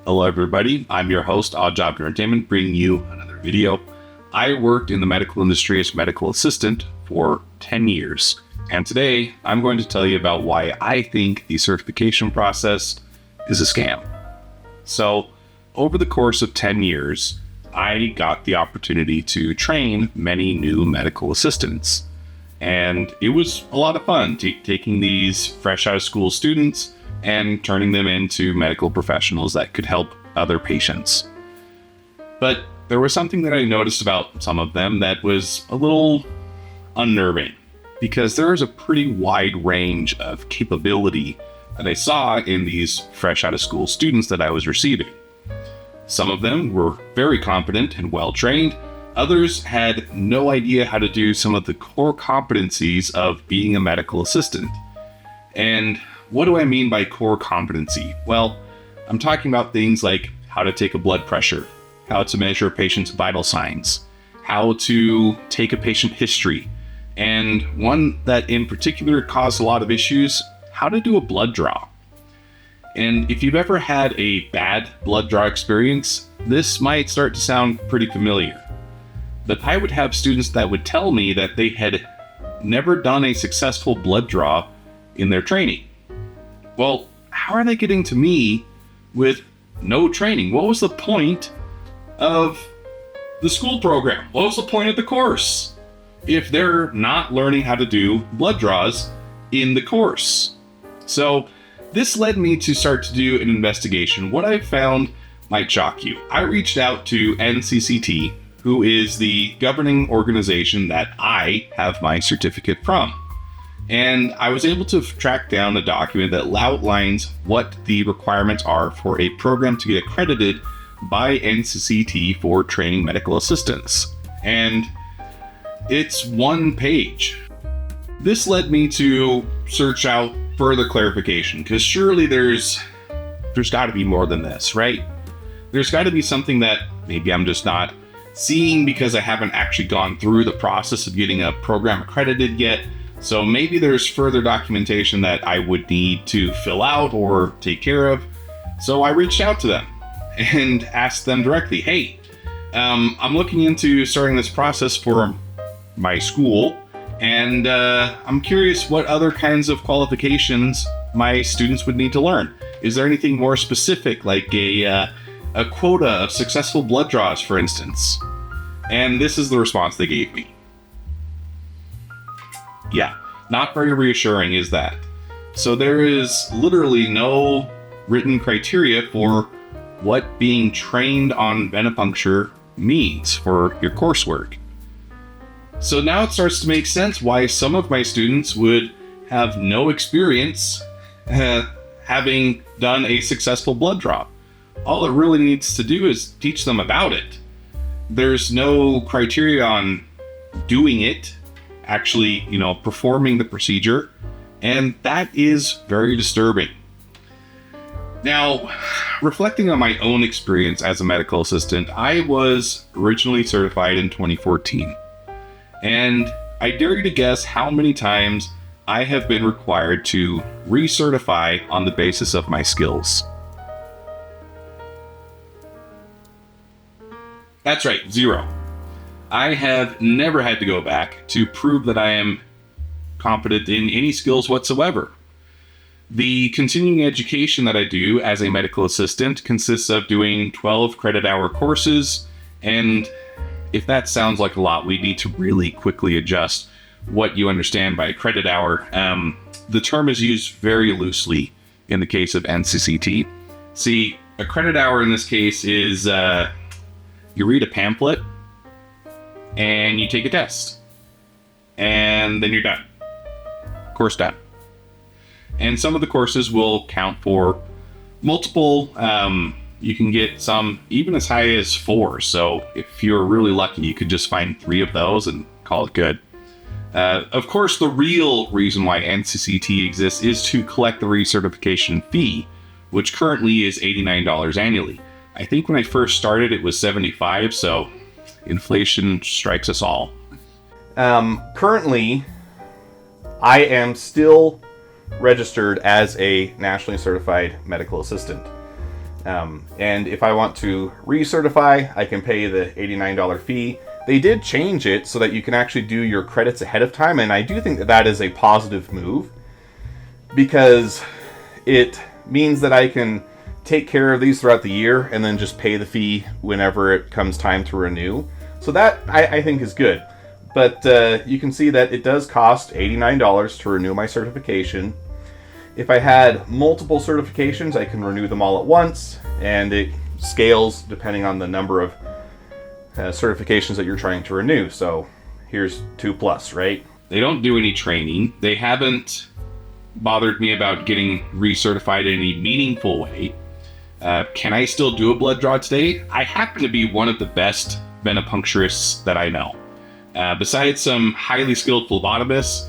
Hello everybody, I'm your host, Odd Job Entertainment, bringing you another video. I worked in the medical industry as medical assistant for 10 years, and today I'm going to tell you about why I think the certification process is a scam. So, over the course of 10 years, I got the opportunity to train many new medical assistants. And it was a lot of fun taking these fresh out of school students and turning them into medical professionals that could help other patients. But there was something that I noticed about some of them that was a little unnerving, because there is a pretty wide range of capability that I saw in these fresh out of school students that I was receiving. Some of them were very competent and well trained. Others had no idea how to do some of the core competencies of being a medical assistant. And what do I mean by core competency? Well, I'm talking about things like how to take a blood pressure, how to measure a patient's vital signs, how to take a patient history, and one that in particular caused a lot of issues, how to do a blood draw. And if you've ever had a bad blood draw experience, this might start to sound pretty familiar. But I would have students that would tell me that they had never done a successful blood draw in their training. Well, how are they getting to me with no training? What was the point of the school program? What was the point of the course if they're not learning how to do blood draws in the course? So this led me to start to do an investigation. What I found might shock you. I reached out to NCCT, who is the governing organization that I have my certificate from. And I was able to track down a document that outlines what the requirements are for a program to get accredited by NCCT for training medical assistants. And it's one page. This led me to search out further clarification, because surely there's got to be more than this, right? There's got to be something that maybe I'm just not seeing because I haven't actually gone through the process of getting a program accredited yet. So maybe there's further documentation that I would need to fill out or take care of. So I reached out to them and asked them directly, hey, I'm looking into starting this process for my school, and I'm curious what other kinds of qualifications my students would need to learn. Is there anything more specific, like a quota of successful blood draws, for instance? And this is the response they gave me. Yeah, not very reassuring, is that? So there is literally no written criteria for what being trained on venipuncture means for your coursework. So now it starts to make sense why some of my students would have no experience having done a successful blood draw. All it really needs to do is teach them about it. There's no criteria on doing it, actually, performing the procedure, and that is very disturbing. Now, reflecting on my own experience as a medical assistant, I was originally certified in 2014, and I dare you to guess how many times I have been required to recertify on the basis of my skills. That's right, 0. I have never had to go back to prove that I am competent in any skills whatsoever. The continuing education that I do as a medical assistant consists of doing 12 credit hour courses, and if that sounds like a lot, we need to really quickly adjust what you understand by credit hour. The term is used very loosely in the case of NCCT. See, a credit hour in this case is you read a pamphlet, and you take a test, and then you're done. Course done. And some of the courses will count for multiple. You can get some even as high as 4. So if you're really lucky, you could just find 3 of those and call it good. Of course, the real reason why NCCT exists is to collect the recertification fee, which currently is $89 annually. I think when I first started, it was $75, so inflation strikes us all. Currently, I am still registered as a nationally certified medical assistant. And if I want to recertify, I can pay the $89 fee. They did change it so that you can actually do your credits ahead of time, and I do think that that is a positive move, because it means that I can take care of these throughout the year and then just pay the fee whenever it comes time to renew. So that I think is good. But you can see that it does cost $89 to renew my certification. If I had multiple certifications, I can renew them all at once, and it scales depending on the number of certifications that you're trying to renew. So here's 2+, right? They don't do any training. They haven't bothered me about getting recertified in any meaningful way. Can I still do a blood draw today? I happen to be one of the best venipuncturists that I know. Besides some highly skilled phlebotomists,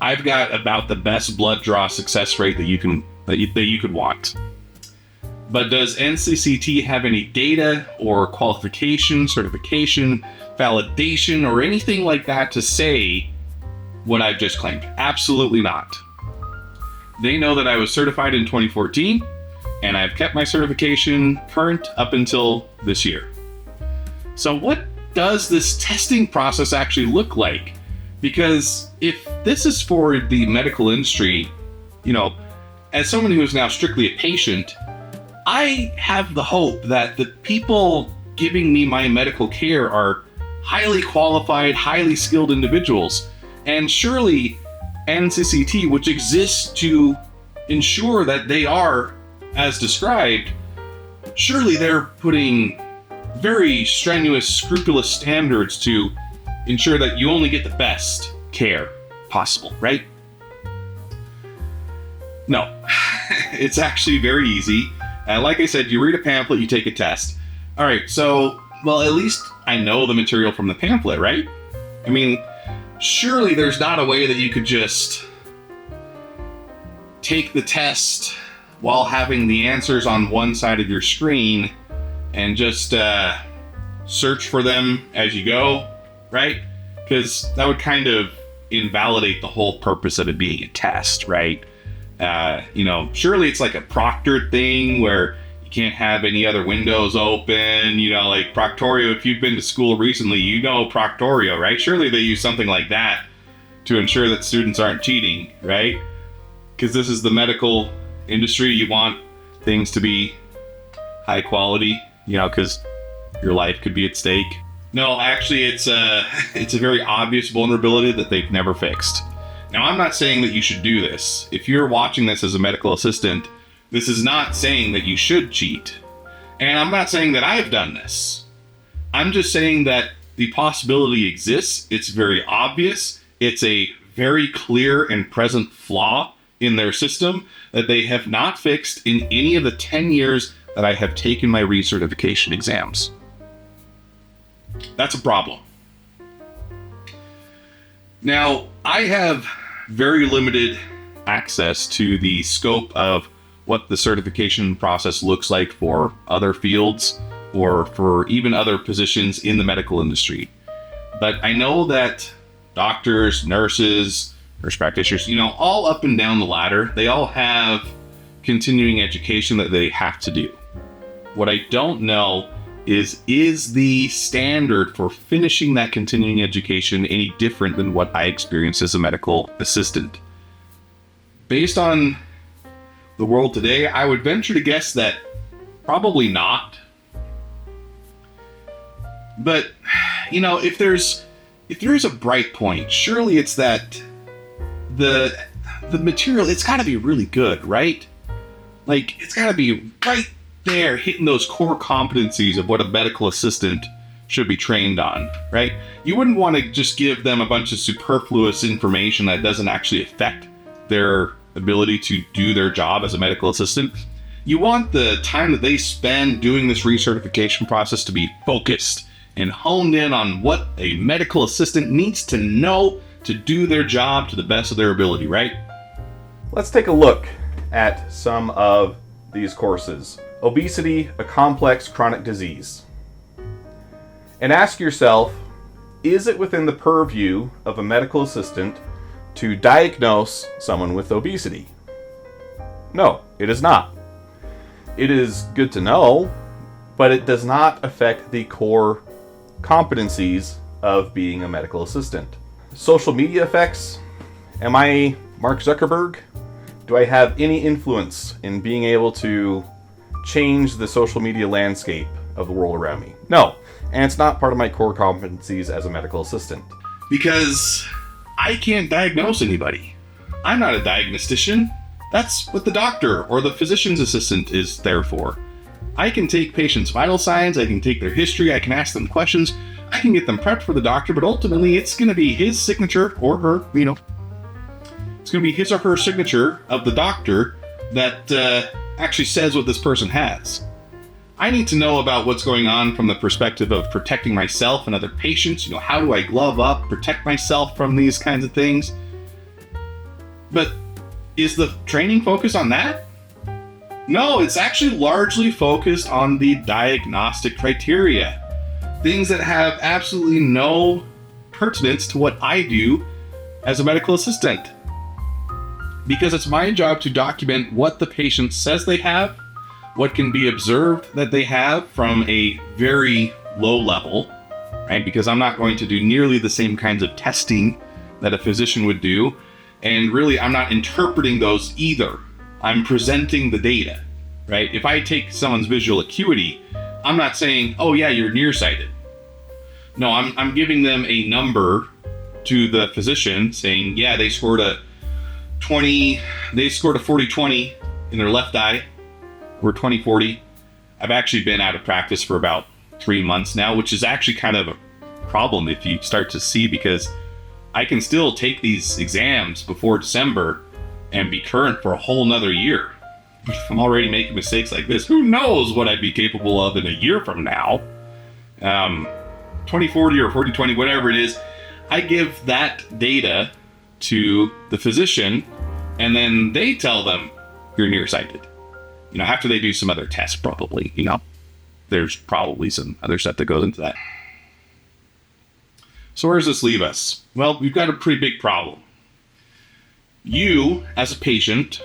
I've got about the best blood draw success rate that you could want. But does NCCT have any data or qualification, certification, validation, or anything like that to say what I've just claimed? Absolutely not. They know that I was certified in 2014, and I've kept my certification current up until this year. So what does this testing process actually look like? Because if this is for the medical industry, as someone who is now strictly a patient, I have the hope that the people giving me my medical care are highly qualified, highly skilled individuals. And surely NCCT, which exists to ensure that they are as described, surely they're putting very strenuous, scrupulous standards to ensure that you only get the best care possible, right? No, it's actually very easy. Like I said, you read a pamphlet, you take a test. All right, so, well, at least I know the material from the pamphlet, right? I mean, surely there's not a way that you could just take the test while having the answers on one side of your screen and just search for them as you go, right? Because that would kind of invalidate the whole purpose of it being a test, right? Surely it's like a proctored thing where you can't have any other windows open, like Proctorio. If you've been to school recently, Proctorio, right? Surely they use something like that to ensure that students aren't cheating, right? Because this is the medical industry. You want things to be high quality, because your life could be at stake. No, actually, it's a very obvious vulnerability that they've never fixed. Now, I'm not saying that you should do this. If you're watching this as a medical assistant, this is not saying that you should cheat. And I'm not saying that I've done this. I'm just saying that the possibility exists. It's very obvious. It's a very clear and present flaw in their system that they have not fixed in any of the 10 years that I have taken my recertification exams. That's a problem. Now, I have very limited access to the scope of what the certification process looks like for other fields or for even other positions in the medical industry. But I know that doctors, nurse practitioners, all up and down the ladder, they all have continuing education that they have to do. What I don't know is the standard for finishing that continuing education any different than what I experienced as a medical assistant? Based on the world today, I would venture to guess that probably not. But, if there's a bright point, surely it's that the material, it's got to be really good, right? Like, it's got to be right there hitting those core competencies of what a medical assistant should be trained on, right? You wouldn't want to just give them a bunch of superfluous information that doesn't actually affect their ability to do their job as a medical assistant. You want the time that they spend doing this recertification process to be focused and honed in on what a medical assistant needs to know to do their job to the best of their ability, right? Let's take a look at some of these courses. Obesity, a complex chronic disease. And ask yourself, is it within the purview of a medical assistant to diagnose someone with obesity? No, it is not. It is good to know, but it does not affect the core competencies of being a medical assistant. Social media effects. Am I Mark Zuckerberg? Do I have any influence in being able to change the social media landscape of the world around me? No. And it's not part of my core competencies as a medical assistant. Because I can't diagnose anybody. I'm not a diagnostician. That's what the doctor or the physician's assistant is there for. I can take patients' vital signs, I can take their history, I can ask them questions, I can get them prepped for the doctor, but ultimately it's going to be his signature or her, it's going to be his or her signature of the doctor that actually says what this person has. I need to know about what's going on from the perspective of protecting myself and other patients. How do I glove up, protect myself from these kinds of things? But is the training focused on that? No, it's actually largely focused on the diagnostic criteria. Things that have absolutely no pertinence to what I do as a medical assistant. Because it's my job to document what the patient says they have, what can be observed that they have from a very low level, right? Because I'm not going to do nearly the same kinds of testing that a physician would do. And really, I'm not interpreting those either. I'm presenting the data, right? If I take someone's visual acuity, I'm not saying, oh yeah, you're nearsighted. No, I'm giving them a number to the physician saying, yeah, they scored a 40/20 in their left eye, or 20/40. I've actually been out of practice for about 3 months now, which is actually kind of a problem if you start to see, because I can still take these exams before December and be current for a whole nother year. If I'm already making mistakes like this, who knows what I'd be capable of in a year from now. 20/40 or 40/20, whatever it is, I give that data to the physician, and then they tell them you're nearsighted. After they do some other tests, probably, there's probably some other stuff that goes into that. So where does this leave us? Well, we've got a pretty big problem. You, as a patient,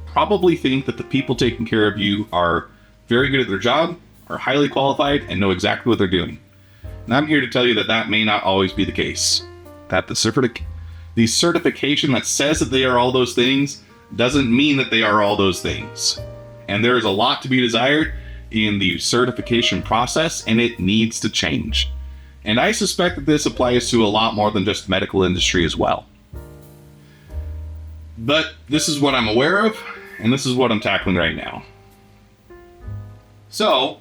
probably think that the people taking care of you are very good at their job, are highly qualified, and know exactly what they're doing. And I'm here to tell you that that may not always be the case. That the certification that says that they are all those things doesn't mean that they are all those things. And there is a lot to be desired in the certification process, and it needs to change. And I suspect that this applies to a lot more than just the medical industry as well. But this is what I'm aware of, and this is what I'm tackling right now. So,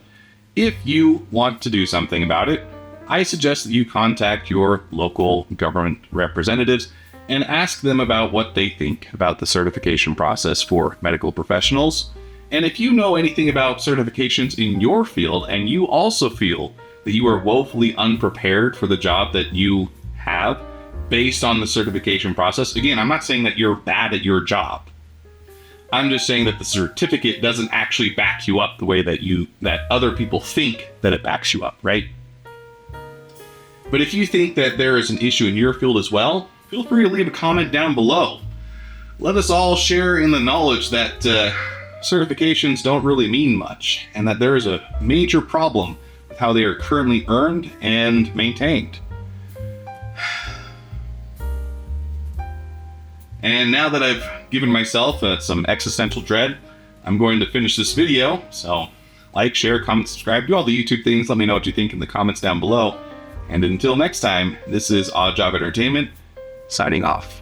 if you want to do something about it, I suggest that you contact your local government representatives and ask them about what they think about the certification process for medical professionals. And if you know anything about certifications in your field and you also feel that you are woefully unprepared for the job that you have based on the certification process, again, I'm not saying that you're bad at your job. I'm just saying that the certificate doesn't actually back you up the way that other people think that it backs you up, right? But if you think that there is an issue in your field as well, feel free to leave a comment down below. Let us all share in the knowledge that certifications don't really mean much, and that there is a major problem with how they are currently earned and maintained. And now that I've given myself some existential dread, I'm going to finish this video. So like, share, comment, subscribe, do all the YouTube things. Let me know what you think in the comments down below. And until next time, this is Odd Job Entertainment, signing off.